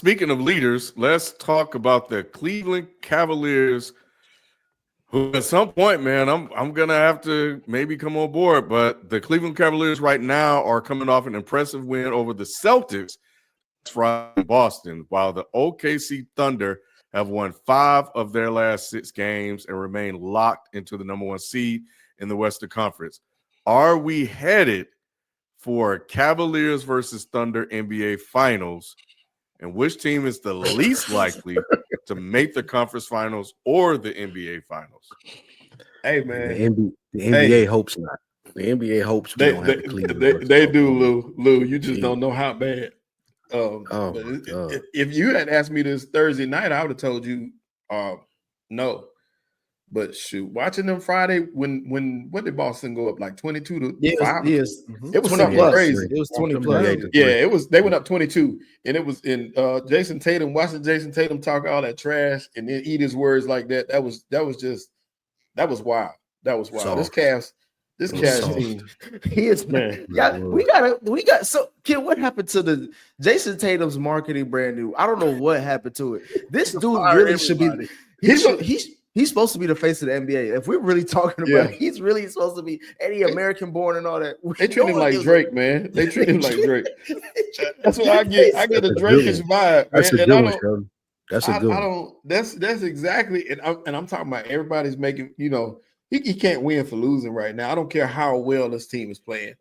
speaking of leaders, let's talk about the Cleveland Cavaliers. Who at some point, man, I'm gonna have to maybe come on board. But the Cleveland Cavaliers right now are coming off an impressive win over the Celtics Friday in Boston, while the OKC Thunder have won 5 of their last 6 games and remain locked into the number 1 seed in the Western Conference. Are we headed for Cavaliers versus Thunder NBA Finals? And which team is the least likely to make the conference finals or the NBA Finals? Hey, The, man. the NBA hopes not. The NBA hopes we don't have the Cleveland. They do, Lou. You just don't know how bad. Oh But my God. if you had asked me this Thursday night, I would have told you no. But shoot, watching them Friday when what did Boston go up like 22 to 5? Yes. It was 20 something plus. crazy. It was 20 Yeah, plus. Yeah, it was. They went up 22, and it was in Jason Tatum. Watching Jason Tatum talk all that trash and then eat his words like that. That was wild. That was wild. Soft. This It was Cavs soft. team. He is, Man. yeah. We got. So, kid, what happened to the Jason Tatum's marketing brand new? I don't know what happened to it. This dude really should be. He's supposed to be the face of the NBA. If we're really talking about it, he's really supposed to be any American born and all that. They treat him like Drake, man. They treat him like Drake. That's what I get. I get a Drake-ish vibe, That's man. a good one, Sheldon. That's a good I one. don't. That's exactly. And I'm talking about everybody's making. You know, he can't win for losing right now. I don't care how well this team is playing.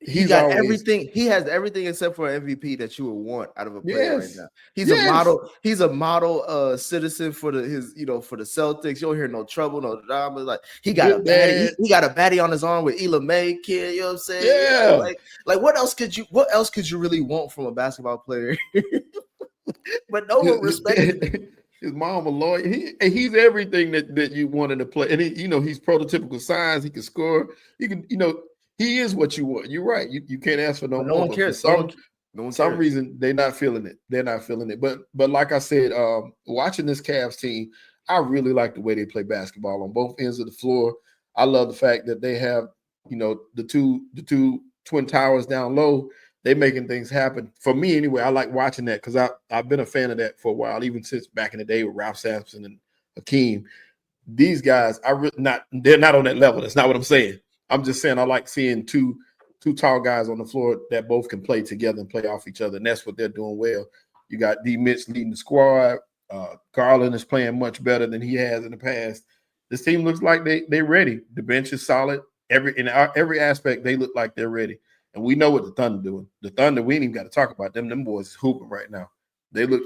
He's got everything. He has everything except for MVP that you would want out of a player right now. He's a model. He's a model citizen for for the Celtics. You don't hear no trouble, no drama. Like he got a baddie. He got a baddie on his arm with Ela May kid. You know what I'm saying? Yeah. Like what else could you really want from a basketball player? But no one respects him. His mom a lawyer. He's everything that you wanted to play. And he's prototypical size. He can score. He can, he is what you want. You're right. You can't ask for no more. No one cares. For some reason, they're not feeling it. They're not feeling it. But like I said, watching this Cavs team, I really like the way they play basketball on both ends of the floor. I love the fact that they have, the two twin towers down low. They making things happen. For me, anyway, I like watching that because I've been a fan of that for a while, even since back in the day with Ralph Sampson and Hakeem. These guys, they're not on that level. That's not what I'm saying. I'm just saying I like seeing two tall guys on the floor that both can play together and play off each other, and that's what they're doing well. You got D. Mitch leading the squad. Garland is playing much better than he has in the past. This team looks like they're ready. The bench is solid. In every aspect, they look like they're ready. And we know what the Thunder doing. The Thunder, we ain't even got to talk about them. Them boys is hooping right now. They look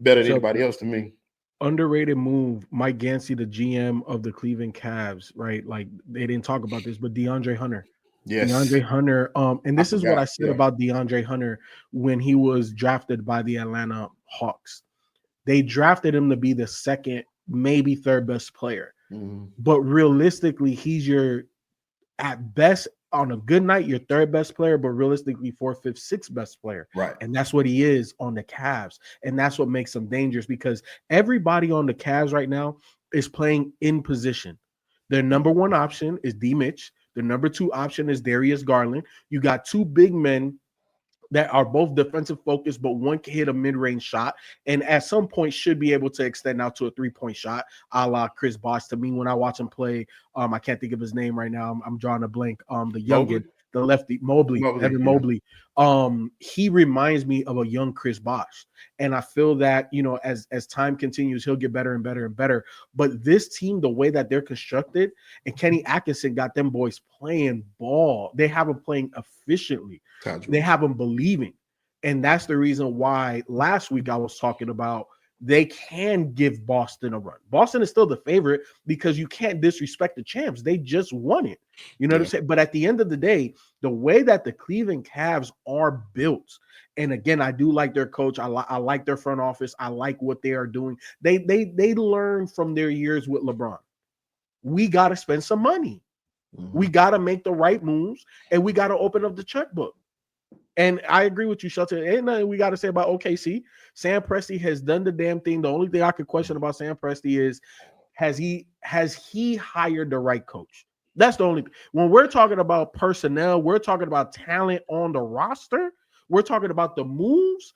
better than anybody else to me. Underrated move, Mike Gansey, the GM of the Cleveland Cavs, right? Like they didn't talk about this, but DeAndre Hunter. Yes. DeAndre Hunter. And this is what I said about DeAndre Hunter when he was drafted by the Atlanta Hawks. They drafted him to be the second, maybe third best player. Mm-hmm. But realistically, he's at best, on a good night, your third best player, but realistically, fourth, fifth, sixth best player. Right. And that's what he is on the Cavs. And that's what makes him dangerous because everybody on the Cavs right now is playing in position. Their number one option is D. Mitch. The number two option is Darius Garland. You got two big men that are both defensive focused, but one can hit a mid-range shot and at some point should be able to extend out to a three-point shot, a la Chris Bosh. To me, when I watch him play, I can't think of his name right now. I'm drawing a blank. The youngin, the lefty, Evan Mobley. He reminds me of a young Chris Bosh. And I feel that, as time continues, he'll get better and better and better. But this team, the way that they're constructed, and Kenny Atkinson got them boys playing ball. They have them playing efficiently. They have them believing. And that's the reason why last week I was talking about they can give Boston a run. Boston is still the favorite because you can't disrespect the champs. They just won it. You know what I'm saying? But at the end of the day, the way that the Cleveland Cavs are built, and again, I do like their coach. I like their front office. I like what they are doing. They learn from their years with LeBron. We got to spend some money. Mm-hmm. We got to make the right moves, and we got to open up the checkbook. And I agree with you, Shelton. Ain't nothing we got to say about OKC. Sam Presti has done the damn thing. The only thing I could question about Sam Presti is, has he hired the right coach? That's the only thing. When we're talking about personnel, we're talking about talent on the roster. We're talking about the moves.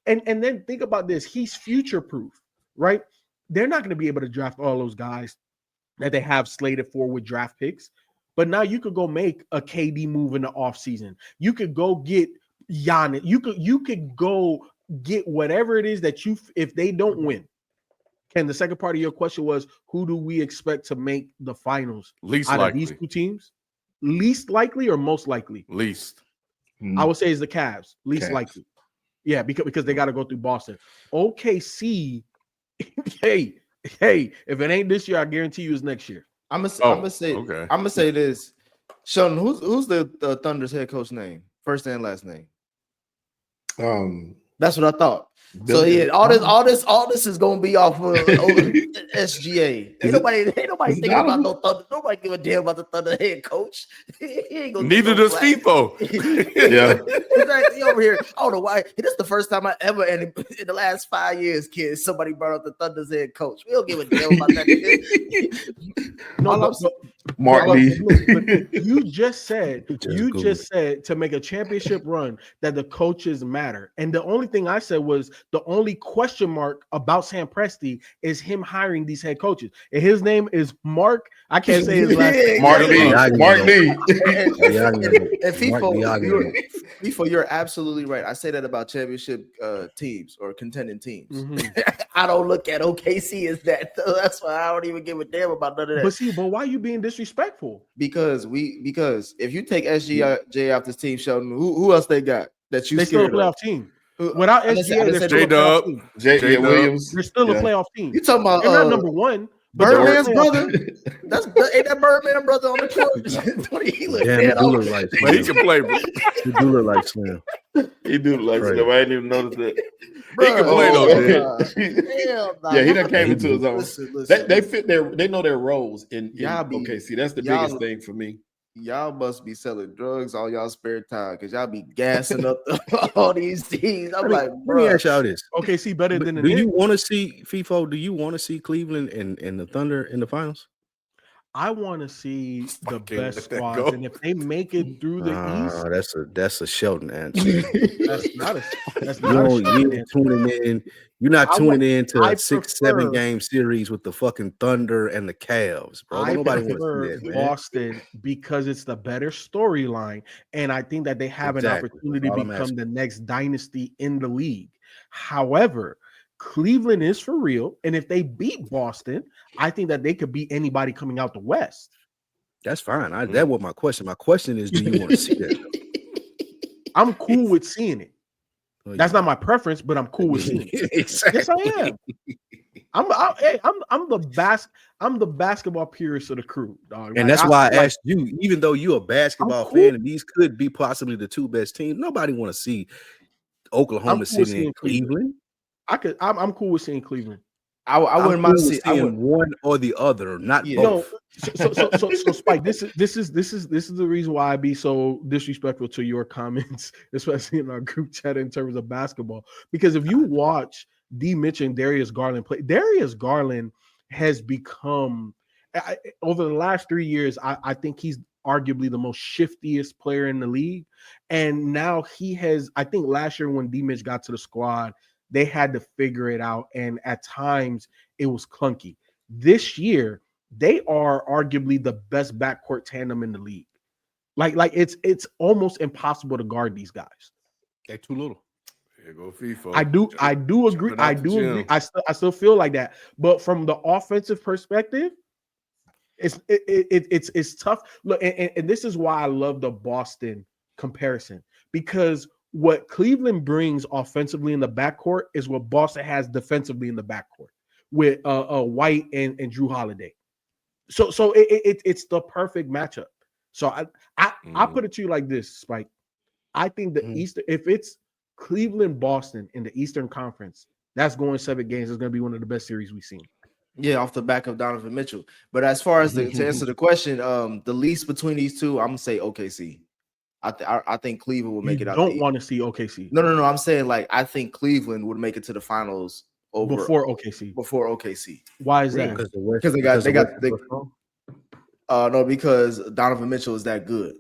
and then think about this. He's future proof, right? They're not going to be able to draft all those guys that they have slated for with draft picks. But now you could go make a KD move in the offseason. You could go get Giannis. You could go get whatever it is that if they don't win. Ken, the second part of your question was, who do we expect to make the finals Least out likely. of these two teams? Least likely or most likely? Least. I would say is the Cavs. Least Cavs. likely. Yeah, because they got to go through Boston. OKC, hey, if it ain't this year, I guarantee you it's next year. I'm gonna say this. Sheldon, who's the Thunder's head coach name? First and last name. That's what I thought. So yeah, all this is gonna be off of SGA. Ain't nobody thinking about no Thunder. Nobody give a damn about the Thunder head coach. Neither does FIFO. Yeah. Exactly over here. I don't know why. This is the first time I ever in the last 5 years, kids, somebody brought up the Thunder's head coach. We don't give a damn about that. Mark Lee. You just said to make a championship run that the coaches matter. And the only thing I said was the only question mark about Sam Presti is him hiring these head coaches. And his name is Mark. I can't say his last name. Mark Lee. Mark Lee. And FIFO, you're absolutely right. I say that about championship teams or contending teams. Mm-hmm. I don't look at OKC as that. So that's why I don't even give a damn about none of that. But why are you being disrespectful? Because if you take SGJ off this team, Sheldon, who else they got that you? They still a playoff team. Without SGA, they're still a playoff team. J. Williams. They're still a playoff team. You talking about they're not number one? Birdman's brother. Ain't that Birdman brother on the court? He look like but he can play, bro. He do look like Slim. He do look like Slim. I didn't even notice that. He can play though. Yeah, he done came into his own. Listen. They fit they know their roles in OKC. That's the biggest thing for me. Y'all must be selling drugs on y'all spare time because y'all be gassing up all these teams. I'm like, let me ask y'all this. OKC better than the Do Knicks? you want to see FIFO? Do you want to see Cleveland and the Thunder in the finals? I want to see the Fucking best let that squads, go. and if they make it through the East, That's a Sheldon answer. that's not a You're tuning in. You're not tuning in to I a 6-7 prefer- game series with the fucking Thunder and the Cavs, bro. I Nobody wants to prefer see that, man. Boston because it's the better storyline, and I think that they have an Exactly. opportunity That's to all I'm become asking. the next dynasty in the league. However, Cleveland is for real, and if they beat Boston, I think that they could beat anybody coming out the West. That's fine. That was my question. My question is, do you want to see that? I'm cool with seeing it. That's not my preference, but I'm cool with seeing it. Exactly. Yes, I am. I'm the basketball purist of the crew, dog. And that's why I asked you, even though you're a basketball I'm cool. fan and these could be possibly the two best teams, nobody want to see Oklahoma City and Cleveland. I'm cool with seeing Cleveland. I wouldn't mind seeing one or the other, not both. So Spike, this is the reason why I be so disrespectful to your comments, especially in our group chat in terms of basketball. Because if you watch D. Mitch and Darius Garland play, Darius Garland has become over the last 3 years. I think he's arguably the most shiftiest player in the league, and now he has. I think last year when D. Mitch got to the squad, they had to figure it out, and at times it was clunky. This year, they are arguably the best backcourt tandem in the league. Like it's almost impossible to guard these guys. They're too little. Here go FIFO. I do agree. I do agree. I still feel like that. But from the offensive perspective, it's tough. Look, and this is why I love the Boston comparison, because what Cleveland brings offensively in the backcourt is what Boston has defensively in the backcourt with White and Drew Holiday. So it's the perfect matchup. So I put it to you like this, Spike. I think the Eastern, if it's Cleveland Boston in the Eastern Conference, that's going 7 games. It's going to be one of the best series we've seen. Yeah, off the back of Donovan Mitchell. But as far as to answer the question, the least between these two, I'm gonna say OKC. I think Cleveland will make it out. Don't want to see OKC. No. I'm saying like I think Cleveland would make it to the finals before OKC. Before OKC. Why is that? Because because Donovan Mitchell is that good.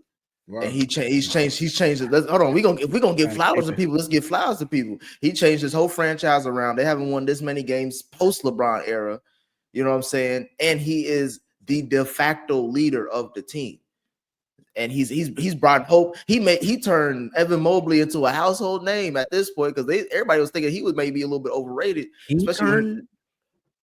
Wow. And he's changed it. Hold on, if we're gonna give flowers to people, let's give flowers to people. He changed his whole franchise around. They haven't won this many games post LeBron era. You know what I'm saying? And he is the de facto leader of the team. And he's brought hope. He turned Evan Mobley into a household name at this point because everybody was thinking he was maybe a little bit overrated.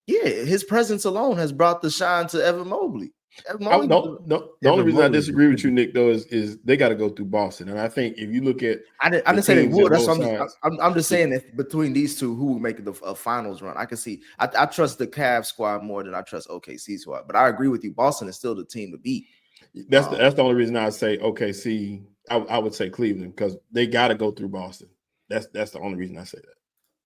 His presence alone has brought the shine to Evan Mobley. The only reason I disagree with you, Nick, though, is they got to go through Boston, and I think if you look at, I didn't say they would. That's I'm just saying that between these two, who will make the finals run? I can see. I trust the Cavs squad more than I trust OKC squad, but I agree with you. Boston is still the team to beat. That's the only reason I say OKC. I would say Cleveland because they got to go through Boston. That's the only reason I say that.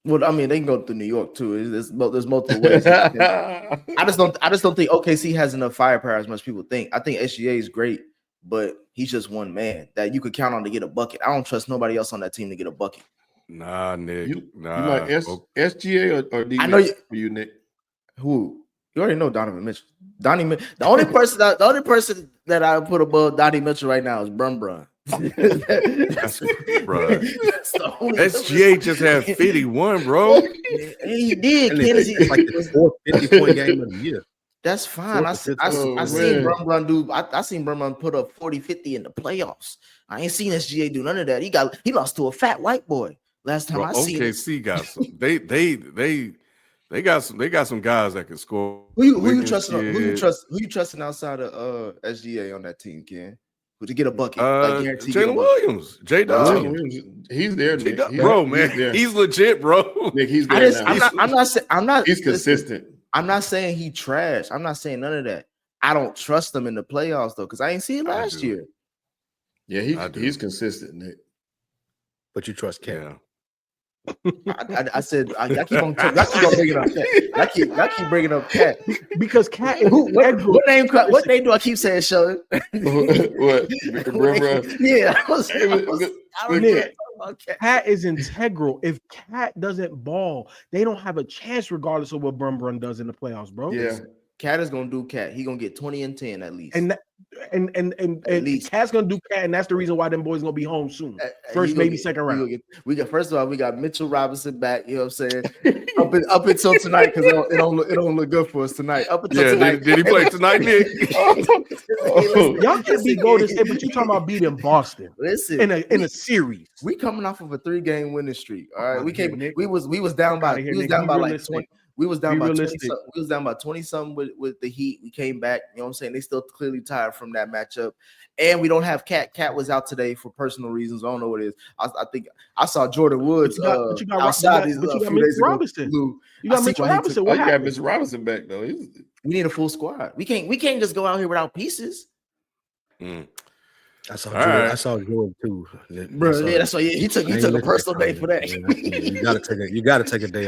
Well, I mean, they can go through New York too. There's multiple ways. I just don't think OKC has enough firepower as much people think. I think SGA is great, but he's just one man that you could count on to get a bucket. I don't trust nobody else on that team to get a bucket. Nah, Nick. You like SGA or D? I know you, Nick. Who? You already know Donovan Mitchell. The only person that I put above Donnie Mitchell right now is Brun. That's SGA just had 51, bro. And he did. It's like the fourth 50-point game of the year. That's fine. I seen Brun do. I seen Brun put up 40-50 in the playoffs. I ain't seen SGA do none of that. He lost to a fat white boy last time I seen him. OKC got some. They got some guys that can score. Who you trusting outside of SGA on that team, Ken? To get a bucket, Jalen Williams, he's there, Nick. Bro, man, he's legit, bro. Nick, he's there I'm not. He's consistent. I'm not saying he trash. I'm not saying none of that. I don't trust him in the playoffs though, because I ain't seen last year. Yeah, he's consistent, Nick. But you trust Cat. Yeah. I said I keep on bringing up Cat. I keep bringing up Cat because Cat. What name do I keep saying, Sheldon? What? Yeah, Cat is integral. If Cat doesn't ball, they don't have a chance, regardless of what Brun does in the playoffs, bro. Yeah. Cat is gonna do Cat. He gonna get 20 and 10 at least. And Cat's gonna do Cat, and that's the reason why them boys gonna be home soon. First, maybe second round. We got Mitchell Robinson back. You know what I'm saying? up until tonight, because it don't look good for us tonight. Up until tonight. Did he play tonight, Nick? Y'all can't be Golden State, but you talking about beating Boston. Listen, in a series. We coming off of a 3-game winning streak. All right, we was down by like 20. We was down by 20 something. We was down by 20 something with the Heat. We came back. You know what I'm saying? They still clearly tired from that matchup. And we don't have Cat. Cat was out today for personal reasons. I don't know what it is. I think I saw Jordan Woods outside. But you got Mitchell Robinson. You got Mitchell Robinson. You got Mitchell Robinson back though. We need a full squad. We can't just go out here without pieces. I saw Jordan too, bro. Yeah, that's why he took a personal day for that. You gotta take a day